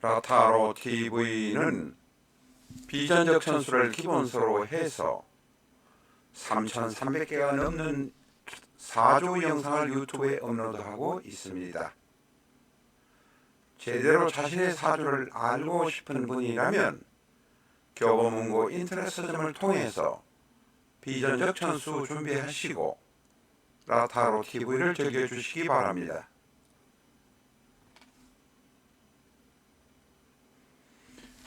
라타로 TV는 비전적 천수를 기본서로 해서 3,300개가 넘는 4조 영상을 유튜브에 업로드하고 있습니다. 제대로 자신의 사주를 알고 싶은 분이라면 교보문고 인터넷 서점을 통해서 비전적 천수 준비하시고 라타로 TV를 즐겨주시기 바랍니다.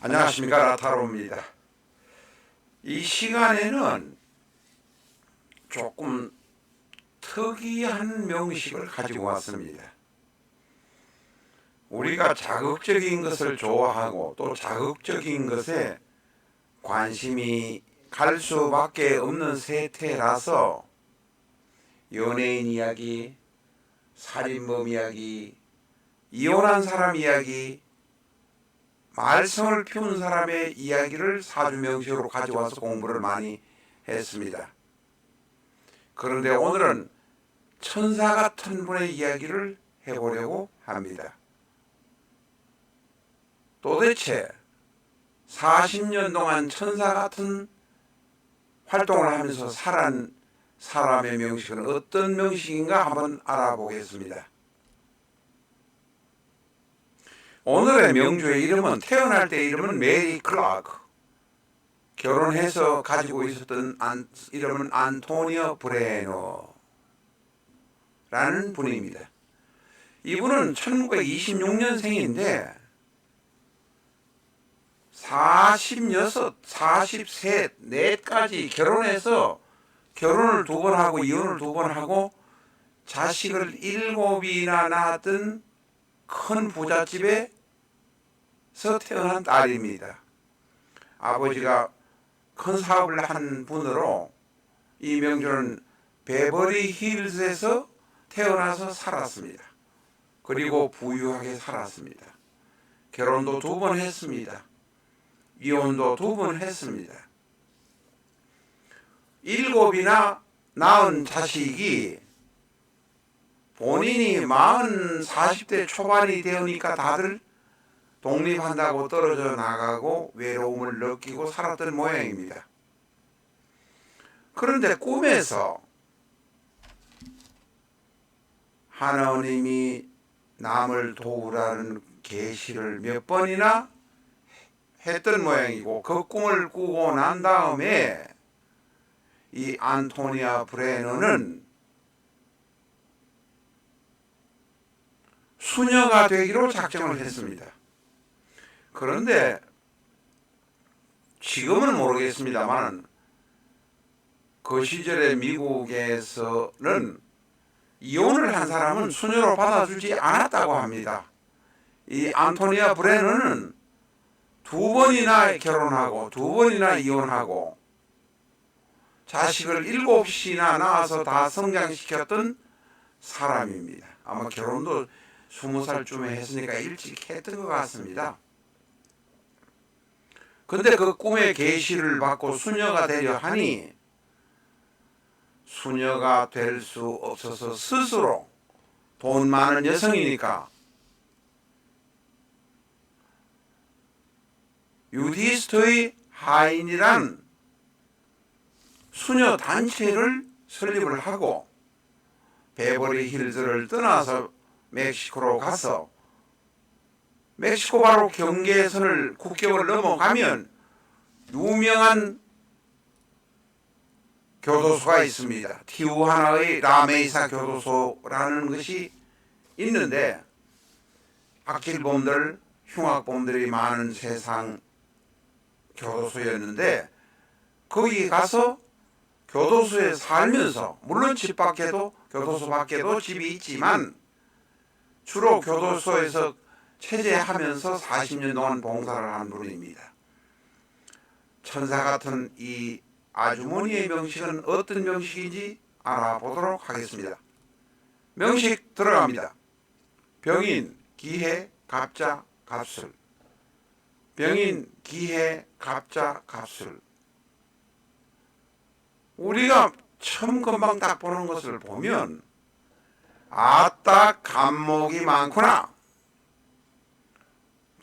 안녕하십니까, 라타로입니다. 이 시간에는 조금 특이한 명식을 가지고 왔습니다. 우리가 자극적인 것을 좋아하고 또 자극적인 것에 관심이 갈 수밖에 없는 세태라서 연예인 이야기, 살인범 이야기, 이혼한 사람 이야기, 말썽을 피운 사람의 이야기를 사주명식으로 가져와서 공부를 많이 했습니다. 그런데 오늘은 천사 같은 분의 이야기를 해보려고 합니다. 도대체 40년 동안 천사 같은 활동을 하면서 살아난 사람의 명식은 어떤 명식인가 한번 알아보겠습니다. 오늘의 명주의 이름은, 태어날 때 이름은 메리 클라크, 결혼해서 가지고 있었던 이름은 안토니오 브레노라는 분입니다. 이분은 1926년생인데 46, 43, 4까지 결혼해서 결혼을 2번 하고 이혼을 2번 하고 자식을 7이나 낳았던 큰 부잣집에서 태어난 딸입니다. 아버지가 큰 사업을 한 분으로 이 명주는 베버리 힐즈에서 태어나서 살았습니다. 그리고 부유하게 살았습니다. 결혼도 2번 했습니다. 이혼도 2번 했습니다. 7이나 낳은 자식이 본인이 40대 초반이 되니까 다들 독립한다고 떨어져 나가고 외로움을 느끼고 살았던 모양입니다. 그런데 꿈에서 하나님이 남을 도우라는 계시를 몇 번이나 했던 모양이고, 그 꿈을 꾸고 난 다음에 이 안토니아 브레너는 수녀가 되기로 작정을 했습니다. 그런데 지금은 모르겠습니다만 그 시절의 미국에서는 이혼을 한 사람은 수녀로 받아주지 않았다고 합니다. 이 안토니아 브레너는 2번이나 결혼하고 2번이나 이혼하고 자식을 7이나 낳아서 다 성장시켰던 사람입니다. 아마 결혼도 20살쯤에 했으니까 일찍 했던 것 같습니다. 근데 그 꿈의 계시를 받고 수녀가 되려 하니 수녀가 될 수 없어서 스스로, 돈 많은 여성이니까 유디스트의 하인이란 수녀 단체를 설립을 하고 베버리 힐즈를 떠나서 멕시코로 가서 멕시코 바로 경계선을, 국경을 넘어가면 유명한 교도소가 있습니다. 티후아나의 라메이사 교도소라는 것이 있는데 악질범들, 흉악범들이 많은 세상 교도소였는데, 거기 가서 교도소에 살면서, 물론 집 밖에도, 교도소 밖에도 집이 있지만 주로 교도소에서 체제하면서 40년 동안 봉사를 한 분입니다. 천사 같은 이 아주머니의 명식은 어떤 명식인지 알아보도록 하겠습니다. 명식 들어갑니다. 병인, 기해, 갑자, 갑술. 병인, 기해, 갑자, 갑술. 우리가 처음 금방 딱 보는 것을 보면 아따, 간목이 많구나,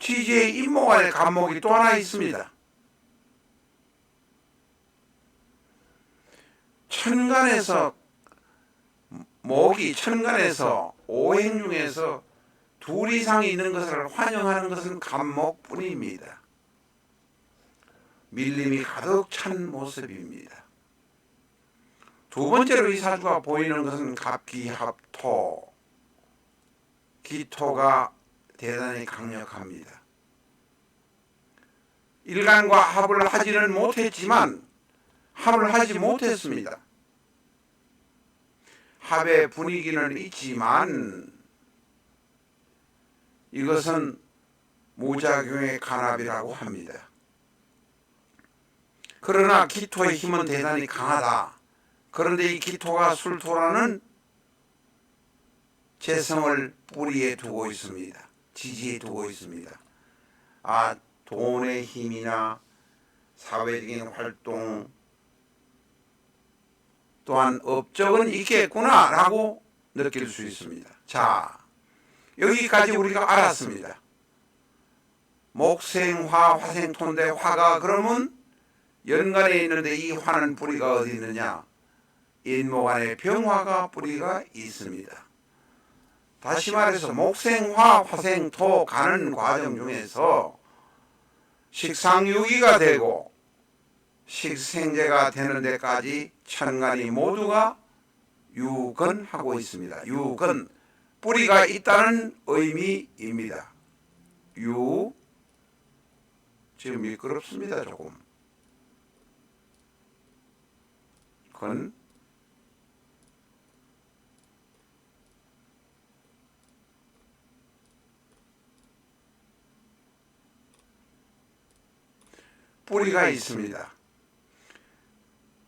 지지의 임목 안에 간목이 또 하나 있습니다. 천간에서 목이 천간에서 오행중에서 둘 이상이 있는 것을 환영하는 것은 간목뿐입니다. 밀림이 가득 찬 모습입니다. 두 번째로 이 사주가 보이는 것은 갑기합토. 기토가 대단히 강력합니다. 일간과 합을 하지는 못했지만 합을 하지 못했습니다. 합의 분위기는 있지만 이것은 무작용의 간합이라고 합니다. 그러나 기토의 힘은 대단히 강하다. 그런데 이 기토가 술토라는 재성을 뿌리에 두고 있습니다. 지지에 두고 있습니다. 돈의 힘이나 사회적인 활동 또한 업적은 있겠구나 라고 느낄 수 있습니다. 자, 여기까지 우리가 알았습니다. 목생화, 화생토인데 화가 그러면 연간에 있는데 이 화는 뿌리가 어디 있느냐? 인목 안에 병화가 뿌리가 있습니다. 다시 말해서 목생화, 화생토 가는 과정 중에서 식상유기가 되고 식생제가 되는 데까지 천간이 모두가 유건하고 있습니다. 유건, 뿌리가 있다는 의미입니다. 지금 미끄럽습니다. 조금. 건, 뿌리가 있습니다.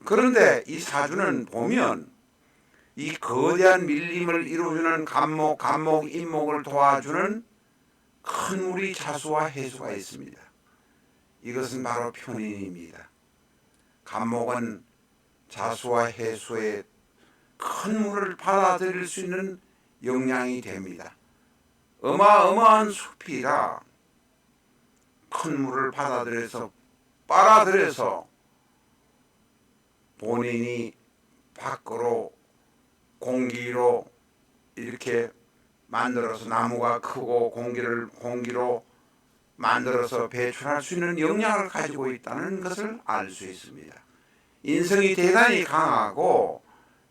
그런데 이 사주는 보면 이 거대한 밀림을 이루어주는 간목, 인목을 도와주는 큰 물이 자수와 해수가 있습니다. 이것은 바로 편인입니다. 간목은 자수와 해수의 큰 물을 받아들일 수 있는 역량이 됩니다. 어마어마한 숲이라 큰 물을 빨아들여서 본인이 밖으로 공기로 이렇게 만들어서 나무가 크고 공기로 만들어서 배출할 수 있는 역량을 가지고 있다는 것을 알 수 있습니다. 인성이 대단히 강하고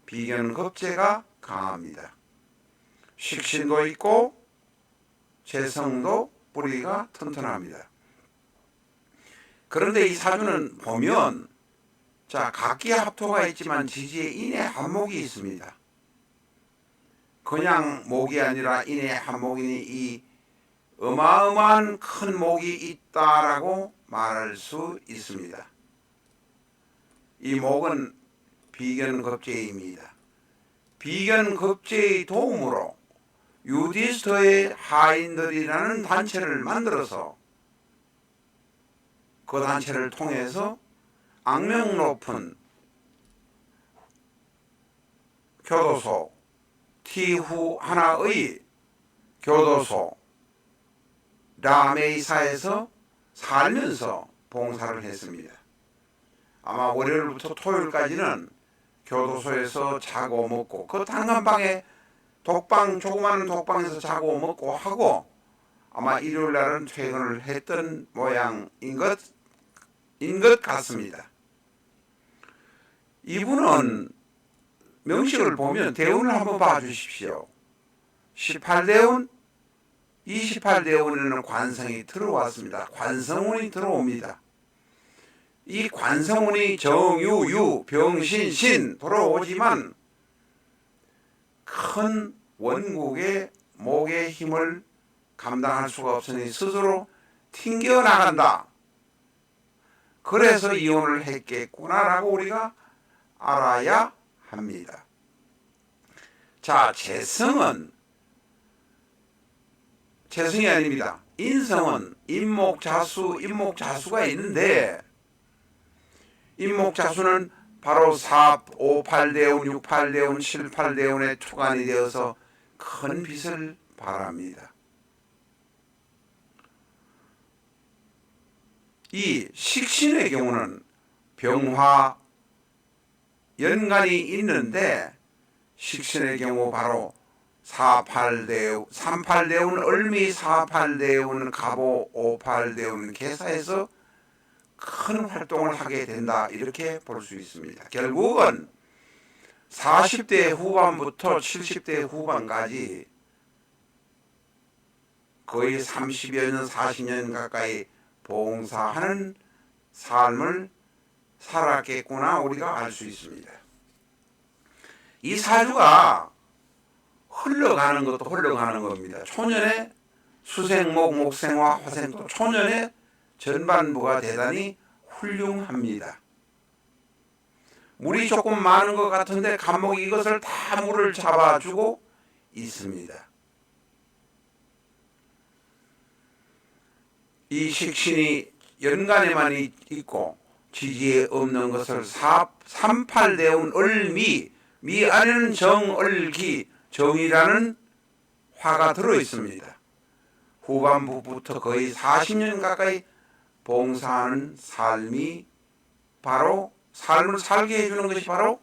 비견급제가 강합니다. 식신도 있고 재성도 뿌리가 튼튼합니다. 그런데 이 사주는 보면 각기합토가 있지만 지지에 인의 한목이 있습니다. 그냥 목이 아니라 인의 한목이니 이 어마어마한 큰 목이 있다라고 말할 수 있습니다. 이 목은 비견급제입니다. 비견급제의 도움으로 유디스터의 하인들이라는 단체를 만들어서 그 단체를 통해서 악명 높은 교도소, 티후 하나의 교도소 라메이사에서 살면서 봉사를 했습니다. 아마 월요일부터 토요일까지는 교도소에서 자고 먹고 그 단칸방에 조그마한 독방에서 자고 먹고 하고 아마 일요일 날은 퇴근을 했던 모양인 것 같습니다. 이분은 명식을 보면 대운을 한번 봐주십시오. 18대운, 28대운에는 관성이 들어왔습니다. 관성운이 들어옵니다. 이 관성운이 정유유, 병신신 들어오지만 큰 원국의 목의 힘을 감당할 수가 없으니 스스로 튕겨나간다. 그래서 이혼을 했겠구나라고 우리가 알아야 합니다. 자, 재성이 아닙니다. 인성은 인목자수가 있는데 인목자수는 바로 4, 5, 8대운, 6, 8대운, 7, 8대운에 투간이 되어서 큰 빛을 발합니다. 이 식신의 경우는 병화 연간이 있는데 식신의 경우 바로 38대운 을미 48대운 갑오 58대운 계사에서 큰 활동을 하게 된다 이렇게 볼 수 있습니다. 결국은 40대 후반부터 70대 후반까지 거의 30여 년 40년 가까이 봉사하는 삶을 살았겠구나 우리가 알 수 있습니다. 이 사주가 흘러가는 것도 흘러가는 겁니다. 초년에 수생목, 목생화, 화생도 초년에 전반부가 대단히 훌륭합니다. 물이 조금 많은 것 같은데 간목이 이것을 다 물을 잡아주고 있습니다. 이 식신이 연간에만 있고 지지에 없는 것을 38대운 을미, 미 안에는 정을기, 정이라는 화가 들어있습니다. 후반부부터 거의 40년 가까이 봉사하는 삶이 바로 삶을 살게 해주는 것이 바로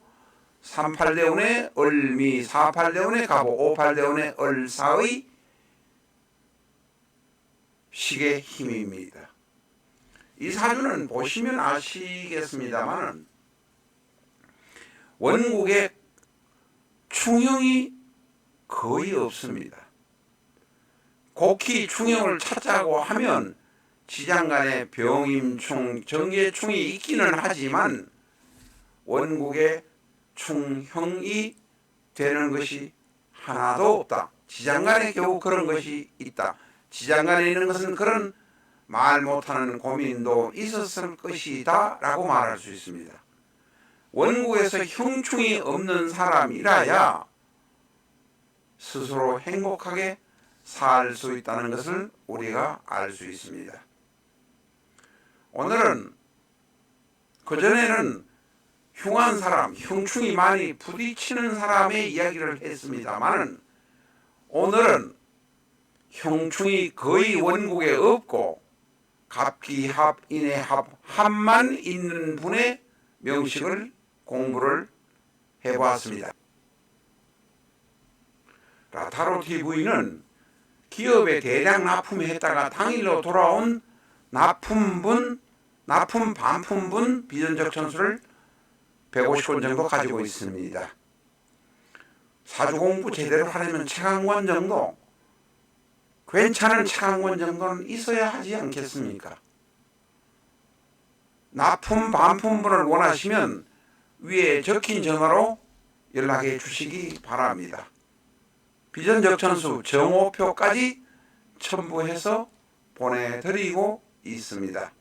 38대운의 을미, 48대운의 갑오, 58대운의 을사의 식의 힘입니다. 이 사주는 보시면 아시겠습니다만 원국에 충형이 거의 없습니다. 곡히 충형을 찾자고 하면 지장간에 병임충, 정계충이 있기는 하지만 원국에 충형이 되는 것이 하나도 없다. 지장간에 겨우 그런 것이 있다. 지장간에 있는 것은 그런 말 못하는 고민도 있었을 것이다 라고 말할 수 있습니다. 원국에서 형충이 없는 사람이라야 스스로 행복하게 살 수 있다는 것을 우리가 알 수 있습니다. 오늘은 그전에는 흉한 사람, 형충이 많이 부딪히는 사람의 이야기를 했습니다만 오늘은 형충이 거의 원국에 없고 갑기합, 인해합, 합만 있는 분의 명식을 공부를 해보았습니다. 타로TV는 기업에 대량 납품했다가 당일로 돌아온 납품 반품분 비전적 천수를 150권 정도 가지고 있습니다. 사주 공부 제대로 하려면 책 한 권 정도, 괜찮은 책 한 권 정도는 있어야 하지 않겠습니까? 납품 반품분을 원하시면 위에 적힌 전화로 연락해 주시기 바랍니다. 비전적 천수 정오표까지 첨부해서 보내드리고 있습니다.